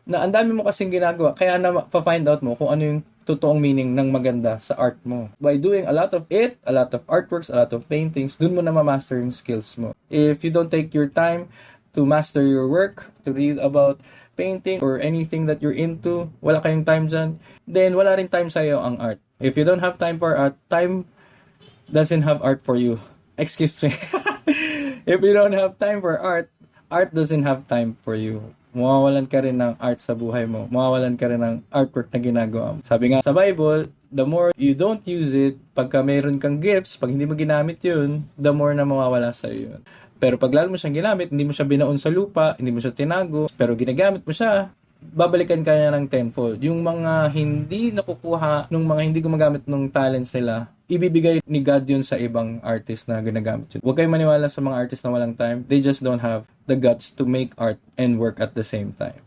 na ang dami mo kasing ginagawa, kaya na pa-find out mo kung ano yung totoong meaning ng maganda sa art mo. By doing a lot of it, a lot of artworks, a lot of paintings, dun mo na ma-master yung skills mo. If you don't take your time to master your work, to read about painting or anything that you're into, wala kayong time dyan, then wala rin time sa'yo ang art. If you don't have time for art, time doesn't have art for you. Excuse me. If you don't have time for art, art doesn't have time for you. Mawawalan ka rin ng art sa buhay mo. Mawawalan ka rin ng artwork na ginagawa mo. Sabi nga sa Bible, the more you don't use it, pagka mayroon kang gifts, pag hindi mo ginamit yun, the more na mawawala sa iyo yun. Pero pag lalo mo siyang ginamit, hindi mo siya binaon sa lupa, hindi mo siya tinago, pero ginagamit mo siya, babalikan ka niya ng tenfold. Yung mga hindi nakukuha, nung mga hindi gumagamit ng talents nila, ibibigay ni God yun sa ibang artist na ginagamit yun. Huwag kayong maniwala sa mga artist na walang time. They just don't have the guts to make art and work at the same time.